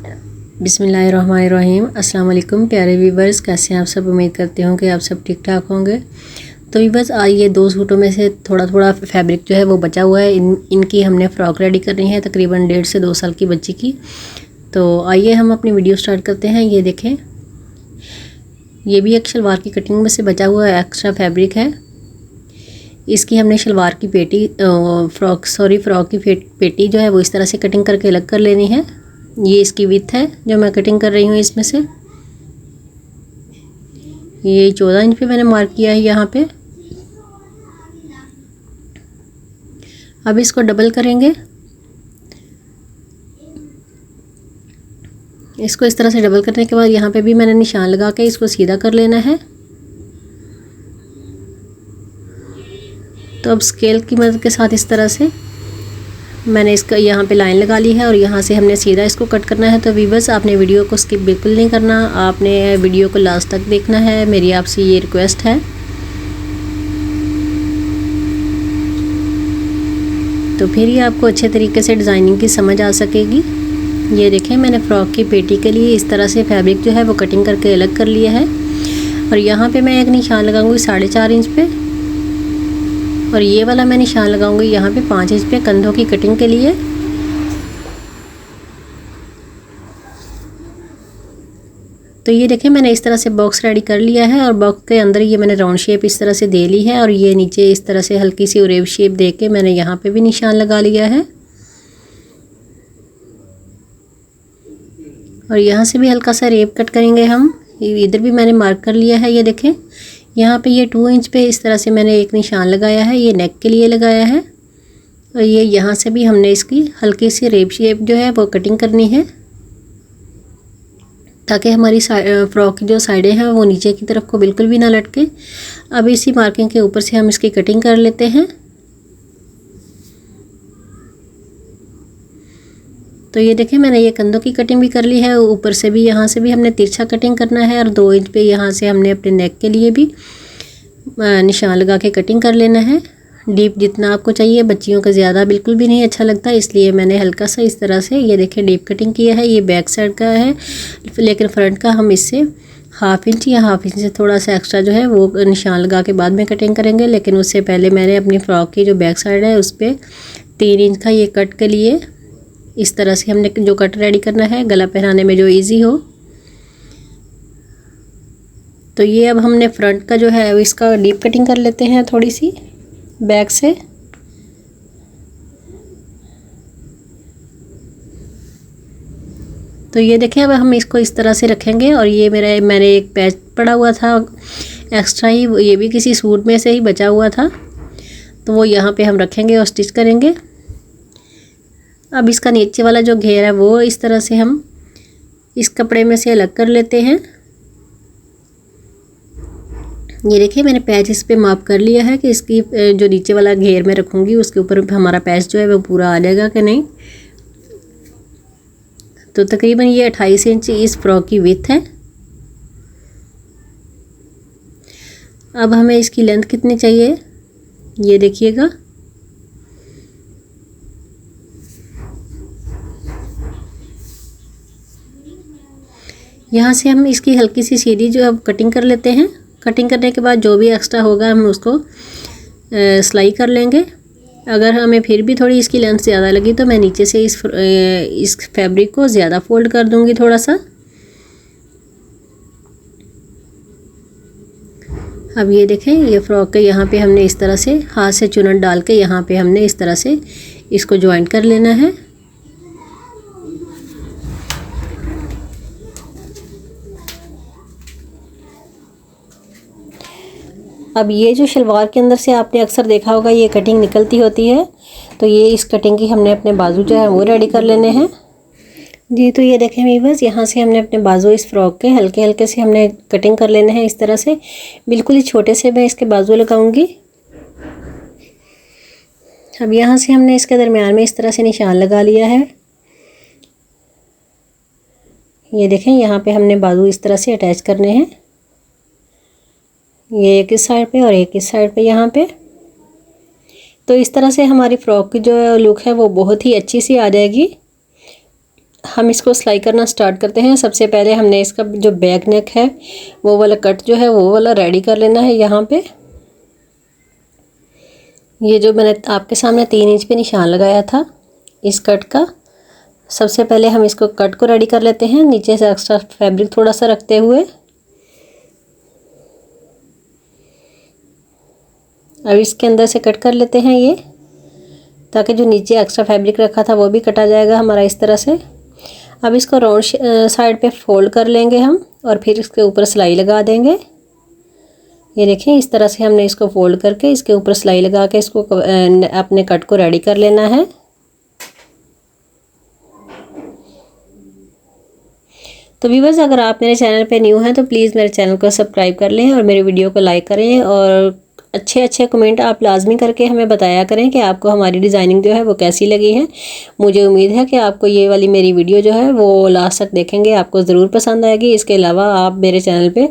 बिस्मिल्लाहिर्रहमानिर्रहीम। अस्सलाम वालेकुम प्यारे व्यूवर्स, कैसे हैं आप सब। उम्मीद करती हूँ कि आप सब ठीक ठाक होंगे। तो व्यूवर्स, ये दो सूटों में से थोड़ा थोड़ा फैब्रिक जो है वो बचा हुआ है। इनकी हमने फ़्रॉक रेडी करनी है, तकरीबन 1.5 से 2 साल की बच्ची की। तो आइए हम अपनी वीडियो स्टार्ट करते हैं। ये देखें, ये भी एक शलवार की कटिंग में से बचा हुआ एक्स्ट्रा फैब्रिक है। इसकी हमने शलवार की पेटी फ़्रॉक की पेटी जो है वो इस तरह से कटिंग करके अलग कर लेनी है। ये इसकी विड्थ है जो मैं कटिंग कर रही हूँ। इसमें से ये 14 इंच पे मैंने मार्क किया है यहाँ पे। अब इसको डबल करेंगे। इसको इस तरह से डबल करने के बाद यहाँ पे भी मैंने निशान लगा के इसको सीधा कर लेना है। तो अब स्केल की मदद के साथ इस तरह से मैंने इसका यहाँ पे लाइन लगा ली है और यहाँ से हमने सीधा इसको कट करना है। तो व्यूअर्स, आपने वीडियो को स्किप बिल्कुल नहीं करना, आपने वीडियो को लास्ट तक देखना है। मेरी आपसे ये रिक्वेस्ट है। तो फिर ये आपको अच्छे तरीके से डिज़ाइनिंग की समझ आ सकेगी। ये देखें, मैंने फ़्रॉक की पेटी के लिए इस तरह से फैब्रिक जो है वो कटिंग करके अलग कर लिया है। और यहाँ पर मैं एक निशान लगाऊँगी 4.5 इंच पे, और ये वाला मैं निशान लगाऊंगी यहाँ पे 5 इंच पे कंधों की कटिंग के लिए। तो ये देखें, मैंने इस तरह से बॉक्स रेडी कर लिया है और बॉक्स के अंदर ये मैंने राउंड शेप इस तरह से दे ली है। और ये नीचे इस तरह से हल्की सी ओरेव शेप दे के मैंने यहाँ पे भी निशान लगा लिया है। और यहाँ से भी हल्का सा रेप कट करेंगे हम। इधर भी मैंने मार्क कर लिया है। ये देखें, यहाँ पे ये 2 इंच पे इस तरह से मैंने एक निशान लगाया है। ये नेक के लिए लगाया है। और ये यहाँ से भी हमने इसकी हल्की सी रेप शेप जो है वो कटिंग करनी है, ताकि हमारी फ़्रॉक की जो साइडें हैं वो नीचे की तरफ को बिल्कुल भी ना लटके। अब इसी मार्किंग के ऊपर से हम इसकी कटिंग कर लेते हैं। तो ये देखें, मैंने ये कंधों की कटिंग भी कर ली है। ऊपर से भी यहाँ से भी हमने तिरछा कटिंग करना है। और 2 इंच पे यहाँ से हमने अपने नेक के लिए भी निशान लगा के कटिंग कर लेना है। डीप जितना आपको चाहिए, बच्चियों का ज़्यादा बिल्कुल भी नहीं अच्छा लगता, इसलिए मैंने हल्का सा इस तरह से ये देखें डीप कटिंग किया है। ये बैक साइड का है, लेकिन फ्रंट का हम इससे हाफ इंच या हाफ इंच से थोड़ा सा एक्स्ट्रा जो है वो निशान लगा के बाद में कटिंग करेंगे। लेकिन उससे पहले मैंने अपनी फ़्रॉक की जो बैक साइड है उस पर 3 इंच का ये कट के लिए इस तरह से हमने जो कट रेडी करना है, गला पहनाने में जो इजी हो। तो ये अब हमने फ्रंट का जो है इसका डीप कटिंग कर लेते हैं थोड़ी सी बैक से। तो ये देखें, अब हम इसको इस तरह से रखेंगे। और ये मैंने एक पैच पड़ा हुआ था एक्स्ट्रा ही, ये भी किसी सूट में से ही बचा हुआ था, तो वो यहाँ पे हम रखेंगे और स्टिच करेंगे। अब इसका नीचे वाला जो घेर है वो इस तरह से हम इस कपड़े में से अलग कर लेते हैं। ये देखिए, मैंने पैच इस पे माप कर लिया है कि इसकी जो नीचे वाला घेर में रखूँगी उसके ऊपर हमारा पैच जो है वो पूरा आ जाएगा कि नहीं। तो तकरीबन ये 28 इंच इस फ्रॉक की विड्थ है। अब हमें इसकी लेंथ कितनी चाहिए ये देखिएगा। यहाँ से हम इसकी हल्की सी सीधी जो अब कटिंग कर लेते हैं। कटिंग करने के बाद जो भी एक्स्ट्रा होगा हम उसको सिलाई कर लेंगे। अगर हमें फिर भी थोड़ी इसकी लेंथ ज़्यादा लगी तो मैं नीचे से इस फैब्रिक को ज़्यादा फोल्ड कर दूंगी थोड़ा सा। अब ये देखें, ये फ़्रॉक के यहाँ पे हमने इस तरह से हाथ से चुनट डाल के यहाँ पे हमने इस तरह से इसको जॉइंट कर लेना है। अब ये जो शलवार के अंदर से आपने अक्सर देखा होगा ये कटिंग निकलती होती है, तो ये इस कटिंग की हमने अपने बाजू जो है वो रेडी कर लेने हैं जी। तो ये देखें व्यूअर्स, यहाँ से हमने अपने बाजू इस फ्रॉक के हल्के हल्के से हमने कटिंग कर लेने हैं। इस तरह से बिल्कुल ही छोटे से मैं इसके बाजू लगाऊंगी। अब यहाँ से हमने इसके दरमियान में इस तरह से निशान लगा लिया है। ये देखें, यहाँ पे हमने बाजू इस तरह से अटैच करने हैं, ये एक इस साइड पे और एक इस साइड पे यहाँ पे। तो इस तरह से हमारी फ़्रॉक की जो लुक है वो बहुत ही अच्छी सी आ जाएगी। हम इसको सिलाई करना स्टार्ट करते हैं। सबसे पहले हमने इसका जो बैक नेक है वो वाला कट जो है वो वाला रेडी कर लेना है। यहाँ पे ये जो मैंने आपके सामने 3 इंच पे निशान लगाया था इस कट का, सबसे पहले हम इसको कट को रेडी कर लेते हैं, नीचे से एक्स्ट्रा फैब्रिक थोड़ा सा रखते हुए। अब इसके अंदर से कट कर लेते हैं ये, ताकि जो नीचे एक्स्ट्रा फैब्रिक रखा था वो भी कटा जाएगा हमारा इस तरह से। अब इसको राउंड साइड पे फोल्ड कर लेंगे हम और फिर इसके ऊपर सिलाई लगा देंगे। ये देखें इस तरह से हमने इसको फोल्ड करके इसके ऊपर सिलाई लगा के इसको अपने कट को रेडी कर लेना है। तो व्यूअर्स, अगर आप मेरे चैनल पे न्यू हैं तो प्लीज़ मेरे चैनल को सब्सक्राइब कर लें और मेरे वीडियो को लाइक करें और अच्छे अच्छे कमेंट आप लाजमी करके हमें बताया करें कि आपको हमारी डिज़ाइनिंग जो है वो कैसी लगी है। मुझे उम्मीद है कि आपको ये वाली मेरी वीडियो जो है वो लास्ट तक देखेंगे, आपको ज़रूर पसंद आएगी। इसके अलावा आप मेरे चैनल पे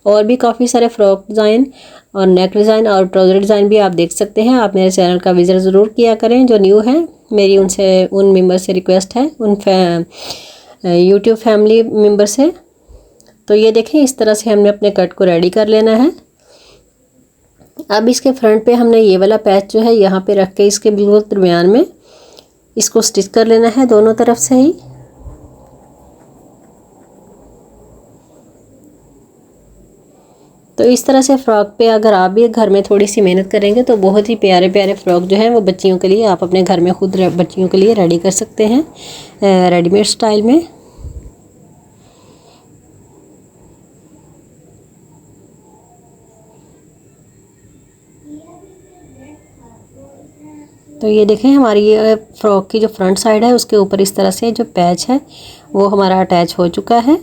और भी काफ़ी सारे फ्रॉक डिज़ाइन और नेक डिज़ाइन और ट्राउज़र डिज़ाइन भी आप देख सकते हैं। आप मेरे चैनल का विज़िट ज़रूर किया करें। जो न्यू है मेरी उन मेम्बर से रिक्वेस्ट है, उन यूट्यूब फैमिली मेम्बर से। तो ये देखें इस तरह से हमने अपने कट को रेडी कर लेना है। अब इसके फ्रंट पे हमने ये वाला पैच जो है यहाँ पे रख के इसके बिल्कुल दरमियान में इसको स्टिच कर लेना है दोनों तरफ से ही। तो इस तरह से फ्रॉक पे अगर आप भी घर में थोड़ी सी मेहनत करेंगे तो बहुत ही प्यारे प्यारे फ्रॉक जो है वो बच्चियों के लिए आप अपने घर में खुद बच्चियों के लिए रेडी कर सकते हैं रेडीमेड स्टाइल में। तो ये देखें हमारी ये फ्रॉक की जो फ्रंट साइड है उसके ऊपर इस तरह से जो पैच है वो हमारा अटैच हो चुका है।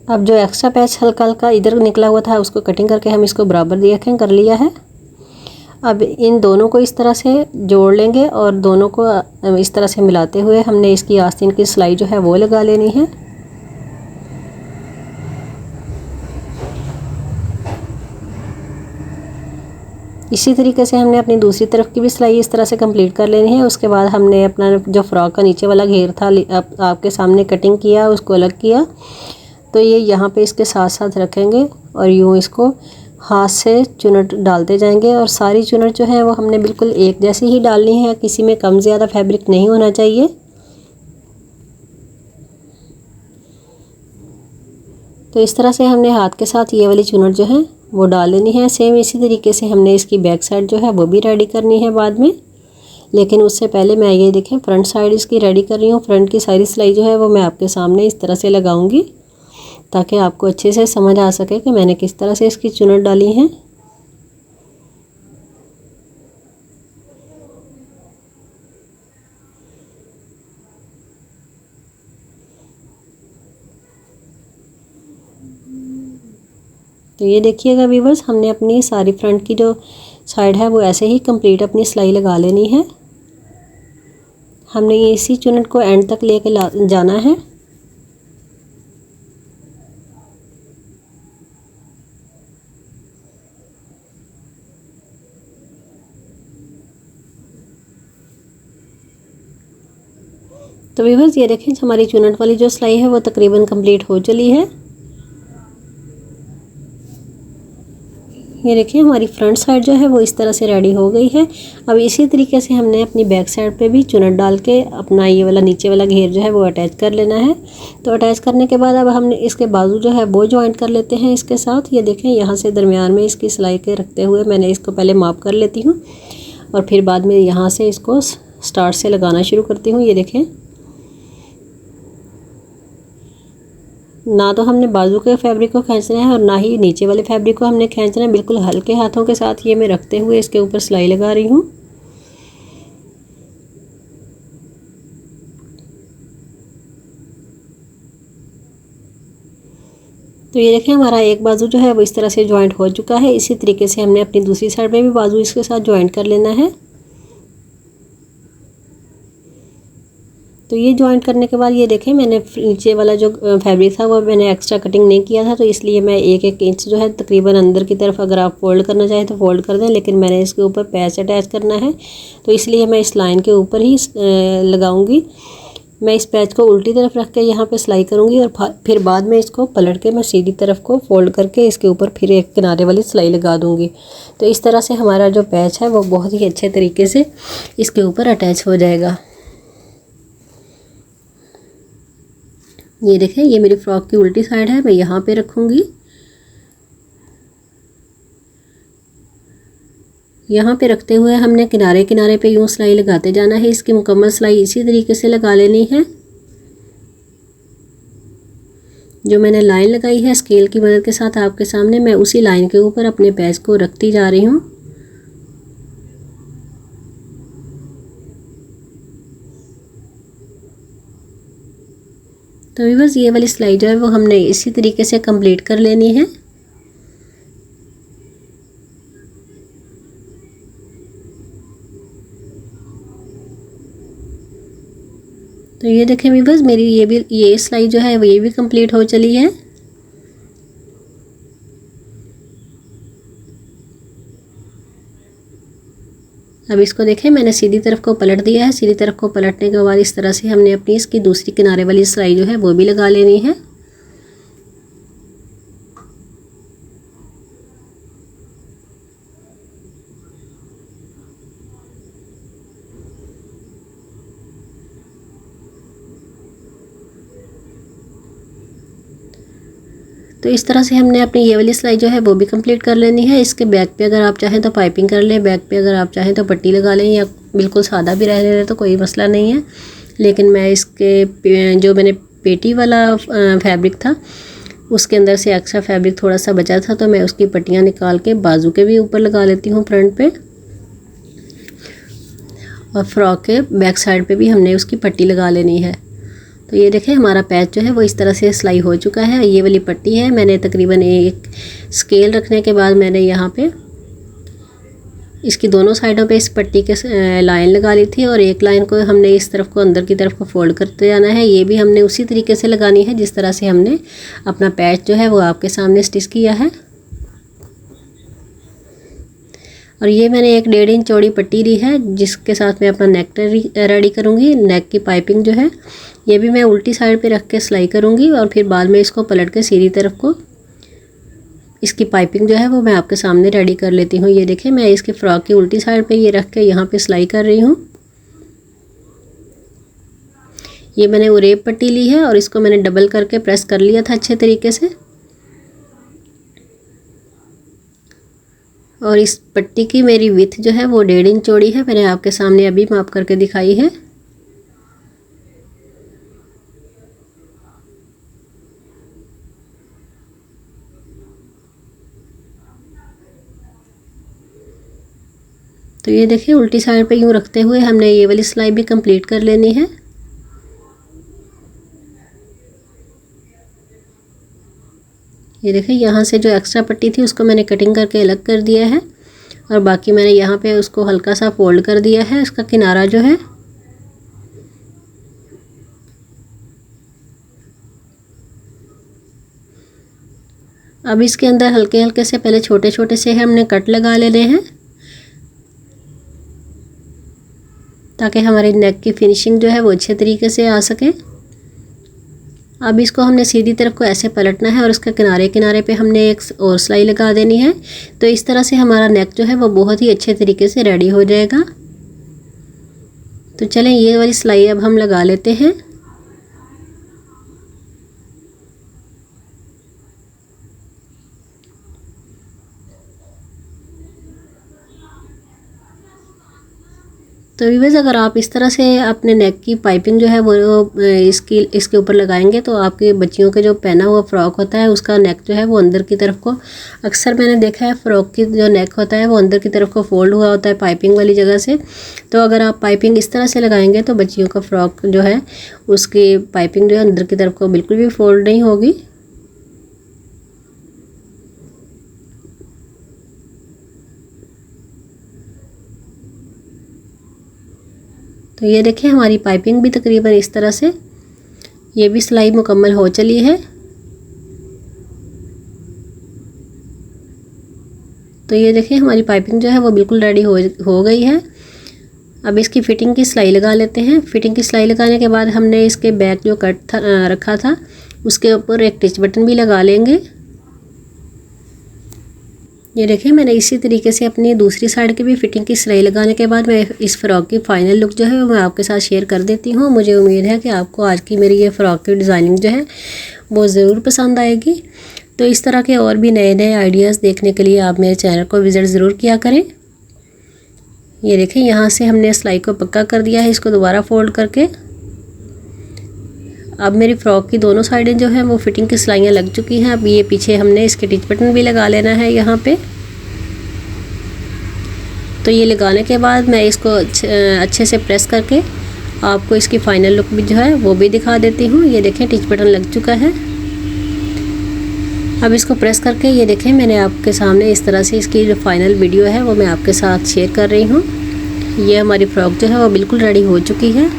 अब जो एक्स्ट्रा पैच हल्का हल्का इधर निकला हुआ था उसको कटिंग करके हम इसको बराबर देखें कर लिया है। अब इन दोनों को इस तरह से जोड़ लेंगे और दोनों को इस तरह से मिलाते हुए हमने इसकी आस्तीन की सिलाई जो है वो लगा लेनी है। इसी तरीके से हमने अपनी दूसरी तरफ की भी सिलाई इस तरह से कंप्लीट कर लेनी है। उसके बाद हमने अपना जो फ्रॉक का नीचे वाला घेर था आपके सामने कटिंग किया, उसको अलग किया। तो ये यहाँ पे इसके साथ साथ रखेंगे और यूँ इसको हाथ से चुनट डालते जाएंगे और सारी चुनट जो है वो हमने बिल्कुल एक जैसी ही डालनी है, किसी में कम ज़्यादा फैब्रिक नहीं होना चाहिए। तो इस तरह से हमने हाथ के साथ ये वाली चुनट जो है वो डाल लेनी है। सेम इसी तरीके से हमने इसकी बैक साइड जो है वो भी रेडी करनी है बाद में, लेकिन उससे पहले मैं ये देखें फ्रंट साइड इसकी रेडी कर रही हूँ। फ्रंट की सारी सिलाई जो है वो मैं आपके सामने इस तरह से लगाऊंगी ताकि आपको अच्छे से समझ आ सके कि मैंने किस तरह से इसकी चुनट डाली है। तो ये देखिएगा व्यूअर्स, हमने अपनी सारी फ्रंट की जो साइड है वो ऐसे ही कंप्लीट अपनी सिलाई लगा लेनी है। हमने ये इसी चुनट को एंड तक लेके जाना है। तो व्यूअर्स ये देखें हमारी चुनट वाली जो सिलाई है वो तकरीबन कंप्लीट हो चली है। ये देखिए हमारी फ्रंट साइड जो है वो इस तरह से रेडी हो गई है। अब इसी तरीके से हमने अपनी बैक साइड पे भी चुनट डाल के अपना ये वाला नीचे वाला घेर जो है वो अटैच कर लेना है। तो अटैच करने के बाद अब हमने इसके बाजू जो है वो जॉइंट कर लेते हैं इसके साथ। ये देखें यहाँ से दरमियान में इसकी सिलाई के रखते हुए मैंने इसको पहले माप कर लेती हूँ और फिर बाद में यहाँ से इसको स्टार्ट से लगाना शुरू करती हूँ। ये देखें ना तो हमने बाजू के फैब्रिक को खींचना है और ना ही नीचे वाले फैब्रिक को हमने खींचना है। बिल्कुल हल्के हाथों के साथ ये मैं रखते हुए इसके ऊपर सिलाई लगा रही हूँ। तो ये देखें हमारा एक बाजू जो है वो इस तरह से जॉइंट हो चुका है। इसी तरीके से हमने अपनी दूसरी साइड में भी बाजू इसके साथ जॉइंट कर लेना है। तो ये जॉइंट करने के बाद ये देखें मैंने नीचे वाला जो फैब्रिक था वो मैंने एक्स्ट्रा कटिंग नहीं किया था, तो इसलिए मैं 1-1 इंच जो है तकरीबन अंदर की तरफ अगर आप फोल्ड करना चाहें तो फोल्ड कर दें, लेकिन मैंने इसके ऊपर पैच अटैच करना है तो इसलिए मैं इस लाइन के ऊपर ही लगाऊंगी। मैं इस पैच को उल्टी तरफ रख के यहाँ पे सिलाई करूँगी और फिर बाद में इसको पलट के मैं सीधी तरफ को फोल्ड करके इसके ऊपर फिर एक किनारे वाली सिलाई लगा दूँगी। तो इस तरह से हमारा जो पैच है वो बहुत ही अच्छे तरीके से इसके ऊपर अटैच हो जाएगा। ये देखें ये मेरी फ्रॉक की उल्टी साइड है, मैं यहाँ पे रखूँगी। यहाँ पे रखते हुए हमने किनारे किनारे पे यूँ सिलाई लगाते जाना है। इसकी मुकम्मल सिलाई इसी तरीके से लगा लेनी है। जो मैंने लाइन लगाई है स्केल की मदद के साथ आपके सामने, मैं उसी लाइन के ऊपर अपने पैच को रखती जा रही हूँ। तो बस ये वाली सिलाई जो है वो हमने इसी तरीके से कंप्लीट कर लेनी है। तो ये देखें बस मेरी ये सिलाई जो है वो ये भी कंप्लीट हो चली है। अब इसको देखें मैंने सीधी तरफ को पलट दिया है। सीधी तरफ को पलटने के बाद इस तरह से हमने अपनी इसकी दूसरी किनारे वाली सिलाई जो है वो भी लगा लेनी है। तो इस तरह से हमने अपनी ये वाली सिलाई जो है वो भी कंप्लीट कर लेनी है। इसके बैक पे अगर आप चाहें तो पाइपिंग कर लें, बैक पे अगर आप चाहें तो पट्टी लगा लें, या बिल्कुल सादा भी रह लें तो कोई मसला नहीं है। लेकिन मैं इसके जो मैंने पेटी वाला फैब्रिक था उसके अंदर से एक्स्ट्रा फैब्रिक थोड़ा सा बचा था, तो मैं उसकी पट्टियाँ निकाल के बाजू के भी ऊपर लगा लेती हूँ फ्रंट पे, और फ्रॉक के बैक साइड पे भी हमने उसकी पट्टी लगा लेनी है। तो ये देखें हमारा पैच जो है वो इस तरह से सिलाई हो चुका है। ये वाली पट्टी है, मैंने तकरीबन एक स्केल रखने के बाद मैंने यहाँ पे इसकी दोनों साइडों पे इस पट्टी के लाइन लगा ली थी, और एक लाइन को हमने इस तरफ को अंदर की तरफ को फोल्ड करते जाना है। ये भी हमने उसी तरीके से लगानी है जिस तरह से हमने अपना पैच जो है वो आपके सामने स्टिच किया है। और ये मैंने एक 1.5 इंच चौड़ी पट्टी ली है जिसके साथ मैं अपना नेक रेडी करूँगी। नेक की पाइपिंग जो है ये भी मैं उल्टी साइड पे रख के सिलाई करूँगी, और फिर बाद में इसको पलट के सीधी तरफ को इसकी पाइपिंग जो है वो मैं आपके सामने रेडी कर लेती हूँ। ये देखें मैं इसके फ्रॉक की उल्टी साइड पे ये रख के यहाँ पे सिलाई कर रही हूँ। ये मैंने उरेब पट्टी ली है और इसको मैंने डबल करके प्रेस कर लिया था अच्छे तरीके से, और इस पट्टी की मेरी विड्थ जो है वो 1.5 इंच चौड़ी है। मैंने आपके सामने अभी माप करके दिखाई है। तो ये देखिए उल्टी साइड पे यूँ रखते हुए हमने ये वाली सिलाई भी कंप्लीट कर लेनी है। ये देखिए यहाँ से जो एक्स्ट्रा पट्टी थी उसको मैंने कटिंग करके अलग कर दिया है, और बाकी मैंने यहाँ पे उसको हल्का सा फोल्ड कर दिया है इसका किनारा जो है। अब इसके अंदर हल्के हल्के से पहले छोटे छोटे से हमने कट लगा लेने हैं ताकि हमारी नेक की फिनिशिंग जो है वो अच्छे तरीके से आ सके। अब इसको हमने सीधी तरफ को ऐसे पलटना है और उसके किनारे किनारे पे हमने एक और सिलाई लगा देनी है। तो इस तरह से हमारा नेक जो है वो बहुत ही अच्छे तरीके से रेडी हो जाएगा। तो चलें ये वाली सिलाई अब हम लगा लेते हैं। तो व्यूअर्स अगर आप इस तरह से अपने नेक की पाइपिंग जो है वो इसके ऊपर लगाएंगे तो आपके बच्चियों के जो पहना हुआ फ्रॉक होता है उसका नेक जो है वो अंदर की तरफ को, अक्सर मैंने देखा है फ्रॉक की जो नेक होता है वो अंदर की तरफ को फोल्ड हुआ होता है पाइपिंग वाली जगह से। तो अगर आप पाइपिंग इस तरह से लगाएंगे तो बच्चियों का फ्रॉक जो है उसकी पाइपिंग जो है अंदर की तरफ को बिल्कुल भी फोल्ड नहीं होगी। तो ये देखिए हमारी पाइपिंग भी तकरीबन इस तरह से, ये भी सिलाई मुकम्मल हो चली है। तो ये देखिए हमारी पाइपिंग जो है वो बिल्कुल रेडी हो गई है। अब इसकी फ़िटिंग की सिलाई लगा लेते हैं। फ़िटिंग की सिलाई लगाने के बाद हमने इसके बैक जो कट रखा था उसके ऊपर एक टिच बटन भी लगा लेंगे। ये देखिए मैंने इसी तरीके से अपनी दूसरी साइड की भी फ़िटिंग की सिलाई लगाने के बाद मैं इस फ़्रॉक की फ़ाइनल लुक जो है वो मैं आपके साथ शेयर कर देती हूँ। मुझे उम्मीद है कि आपको आज की मेरी ये फ़्रॉक की डिज़ाइनिंग जो है वो ज़रूर पसंद आएगी। तो इस तरह के और भी नए नए आइडियाज़ देखने के लिए आप मेरे चैनल को विज़िट ज़रूर किया करें। ये देखिए यहाँ से हमने सिलाई को पक्का कर दिया है, इसको दोबारा फोल्ड करके। अब मेरी फ़्रॉक की दोनों साइडें जो हैं वो फ़िटिंग की सिलाइयाँ लग चुकी हैं। अब ये पीछे हमने इसके टिच बटन भी लगा लेना है यहाँ पे। तो ये लगाने के बाद मैं इसको अच्छे से प्रेस करके आपको इसकी फ़ाइनल लुक भी जो है वो भी दिखा देती हूँ। ये देखें टिच बटन लग चुका है। अब इसको प्रेस करके ये देखें मैंने आपके सामने इस तरह से इसकी जो फ़ाइनल वीडियो है वो मैं आपके साथ शेयर कर रही हूँ। ये हमारी फ़्रॉक जो है वो बिल्कुल रेडी हो चुकी है।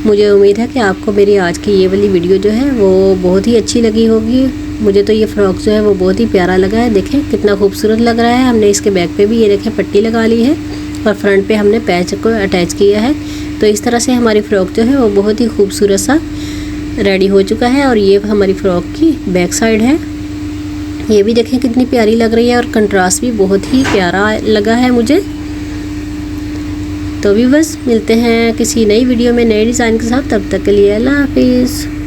मुझे उम्मीद है कि आपको मेरी आज की ये वाली वीडियो जो है वो बहुत ही अच्छी लगी होगी। मुझे तो ये फ़्रॉक जो है वो बहुत ही प्यारा लगा है। देखें कितना खूबसूरत लग रहा है। हमने इसके बैक पे भी ये देखें पट्टी लगा ली है और फ्रंट पे हमने पैच को अटैच किया है। तो इस तरह से हमारी फ़्रॉक जो है वो बहुत ही खूबसूरत सा रेडी हो चुका है। और ये हमारी फ़्रॉक की बैक साइड है। ये भी देखें कितनी प्यारी लग रही है और कंट्रास्ट भी बहुत ही प्यारा लगा है मुझे। तो भी बस मिलते हैं किसी नई वीडियो में नए डिज़ाइन के साथ। तब तक के लिए अल्लाह हाफिज़।